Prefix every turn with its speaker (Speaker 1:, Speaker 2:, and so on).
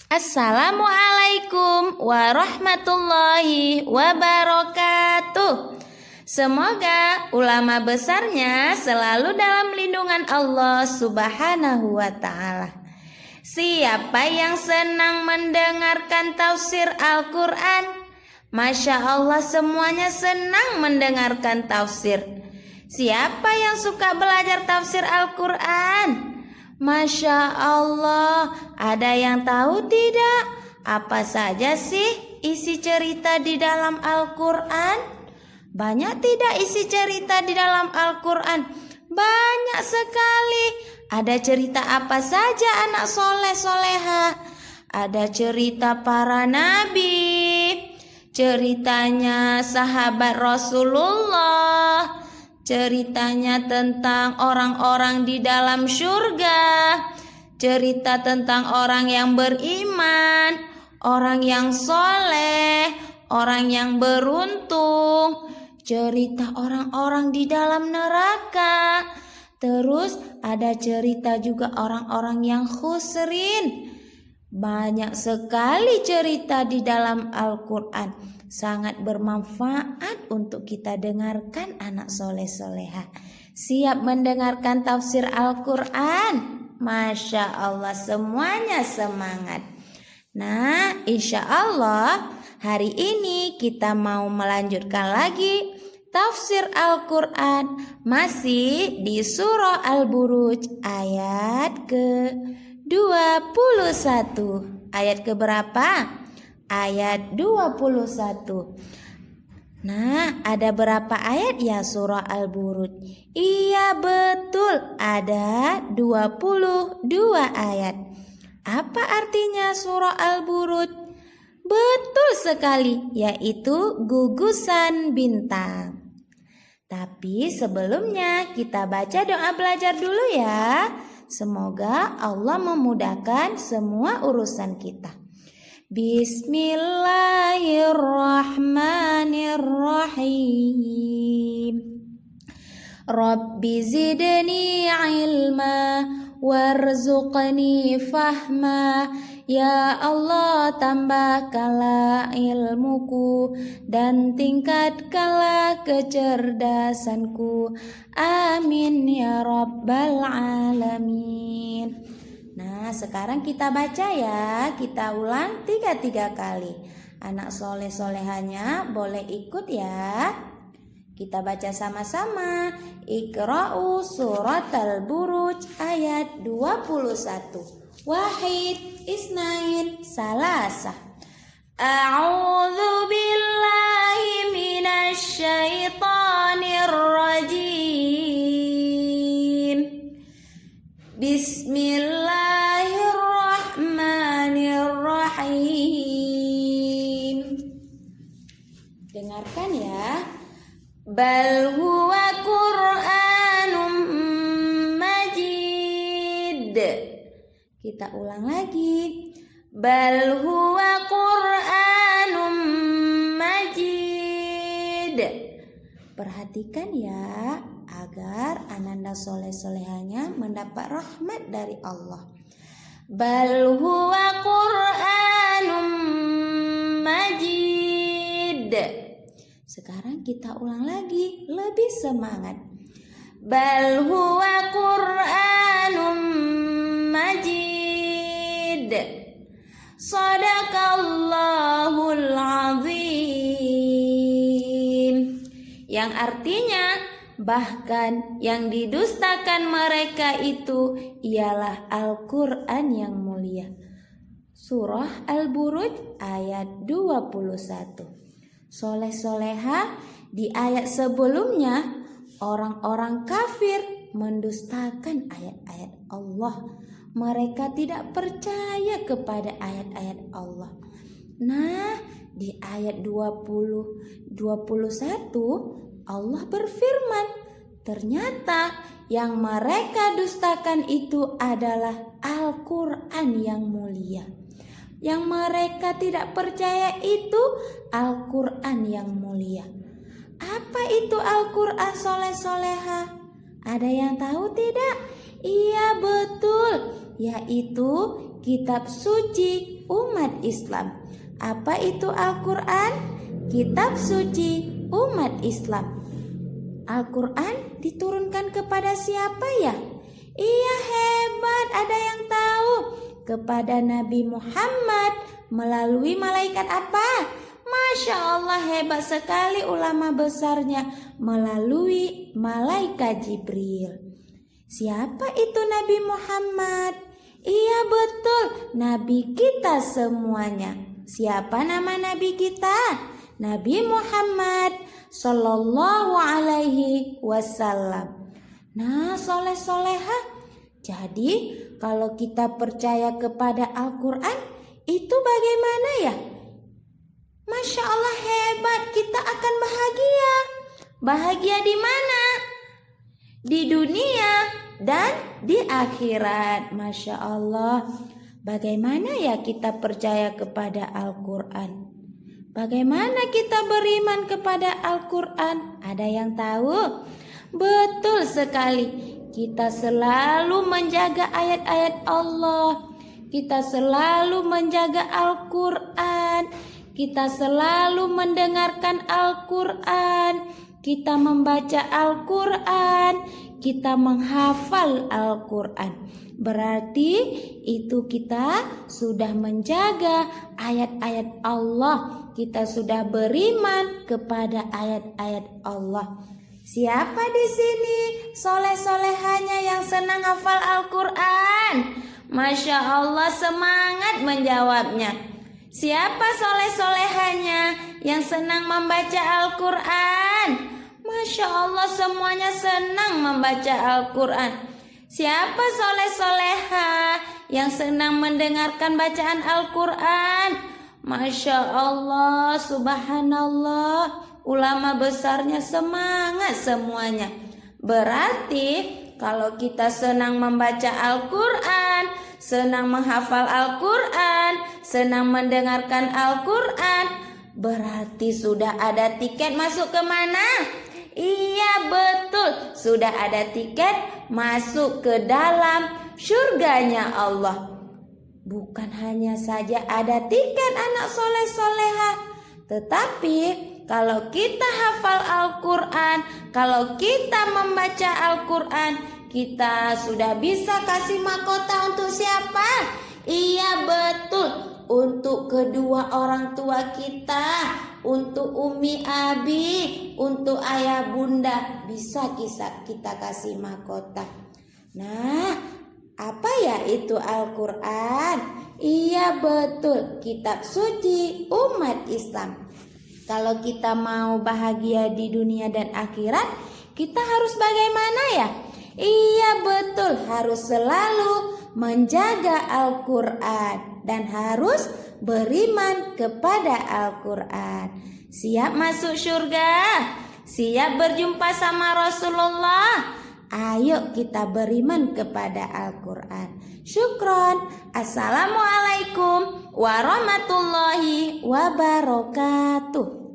Speaker 1: Assalamualaikum warahmatullahi wabarakatuh. Semoga ulama besarnya selalu dalam lindungan Allah Subhanahu wa ta'ala. Siapa yang senang mendengarkan tafsir Al-Quran? Masya Allah, semuanya senang mendengarkan tafsir. Siapa yang suka belajar tafsir Al-Quran? Masya Allah, ada yang tahu tidak? Apa saja sih isi cerita di dalam Al-Quran? Banyak tidak isi cerita di dalam Al-Quran? Banyak sekali. Ada cerita apa saja anak soleh soleha? Ada cerita para nabi, ceritanya sahabat Rasulullah, ceritanya tentang orang-orang di dalam surga, cerita tentang orang yang beriman, orang yang soleh, orang yang beruntung, cerita orang-orang di dalam neraka. Terus ada cerita juga orang-orang yang khusrin. Banyak sekali cerita di dalam Al-Quran. Sangat bermanfaat untuk kita dengarkan anak soleh soleha. Siap mendengarkan tafsir Al-Quran? Masya Allah, semuanya semangat. Nah, insya Allah hari ini kita mau melanjutkan lagi tafsir Al-Quran. Masih di surah Al-Buruj ayat ke-21. Ayat keberapa? Ayat 21. Nah, ada berapa ayat ya surah Al-Buruj? Iya betul, ada 22 ayat. Apa artinya surah Al-Buruj? Betul sekali, yaitu gugusan bintang. Tapi sebelumnya kita baca doa belajar dulu ya. Semoga Allah memudahkan semua urusan kita. Bismillahirrahmanirrahim. Rabbi zidni ilma warzuqni fahma. Ya Allah, tambahkanlah ilmuku dan tingkatkanlah kecerdasanku. Amin ya rabbal alamin. Nah, sekarang kita baca ya. Kita ulang 3 kali. Anak soleh solehanya boleh ikut ya. Kita baca sama-sama. Iqra'u surat Al-Buruj ayat 21. Wahid, isnain, salasah. A'udzu billahi minasy syaithanir rajim. Bismillahirrahmanirrahim. Dengarkan ya. Bal huwa Qur'anum Majid. Kita ulang lagi. Bal huwa Qur'anum Majid. Perhatikan ya, agar ananda soleh solehanya mendapat rahmat dari Allah. Bal huwa Qur'anum Majid. Sekarang kita ulang lagi, lebih semangat. Bal huwa Qur'anum Majid. Shadaqallahul azim. Yang artinya bahkan yang didustakan mereka itu ialah Al-Quran yang mulia. Surah Al-Buruj ayat 21. Soleh soleha, di ayat sebelumnya orang-orang kafir mendustakan ayat-ayat Allah. Mereka tidak percaya kepada ayat-ayat Allah. Nah, di ayat 21 Allah berfirman, ternyata yang mereka dustakan itu adalah Al-Quran yang mulia. Yang mereka tidak percaya itu Al-Quran yang mulia. Apa itu Al-Quran soleh soleha? Ada yang tahu tidak? Iya betul, yaitu kitab suci umat Islam. Apa itu Al-Quran? Kitab suci umat Islam. Al-Quran diturunkan kepada siapa ya? Iya, hebat, ada yang tahu. Kepada Nabi Muhammad melalui malaikat apa? Masya Allah, hebat sekali ulama besarnya, melalui malaikat Jibril. Siapa itu Nabi Muhammad? Iya betul, Nabi kita semuanya. Siapa nama Nabi kita? Nabi Muhammad Sallallahu Alaihi Wasallam. Nah, soleh-solehah. Jadi kalau kita percaya kepada Al-Quran, itu bagaimana ya? Masya Allah, hebat, kita akan bahagia. Bahagia di mana? Di dunia dan di akhirat. Masya Allah. Bagaimana ya kita percaya kepada Al-Quran? Bagaimana kita beriman kepada Al-Quran? Ada yang tahu? Betul sekali. Kita selalu menjaga ayat-ayat Allah. Kita selalu menjaga Al-Quran. Kita selalu mendengarkan Al-Quran. Kita membaca Al-Quran. Kita menghafal Al-Quran. Berarti itu kita sudah menjaga ayat-ayat Allah. Kita sudah beriman kepada ayat-ayat Allah. Siapa di sini soleh-solehanya yang senang hafal Al-Quran? Masya Allah, semangat menjawabnya. Siapa soleh-solehanya yang senang membaca Al-Quran? Masya Allah, semuanya senang membaca Al-Quran. Siapa soleh-soleha yang senang mendengarkan bacaan Al-Quran? Masya Allah, subhanallah, ulama besarnya semangat semuanya. Berarti kalau kita senang membaca Al-Quran, senang menghafal Al-Quran, senang mendengarkan Al-Quran, berarti sudah ada tiket masuk ke mana? Iya betul, sudah ada tiket masuk ke dalam surganya Allah. Bukan hanya saja ada tiket anak soleh-soleha, tetapi kalau kita hafal Al-Quran, kalau kita membaca Al-Quran, kita sudah bisa kasih mahkota untuk siapa? Iya betul, untuk kedua orang tua kita, untuk umi abi, untuk ayah bunda, bisa kita kasih mahkota. Nah, apa ya itu Al-Quran? Iya betul, kitab suci umat Islam. Kalau kita mau bahagia di dunia dan akhirat, kita harus bagaimana ya? Iya betul, harus selalu menjaga Al-Quran dan harus beriman kepada Al-Quran. Siap masuk surga? Siap berjumpa sama Rasulullah? Ayo kita beriman kepada Al-Quran. Syukron. Assalamualaikum warahmatullahi wabarakatuh.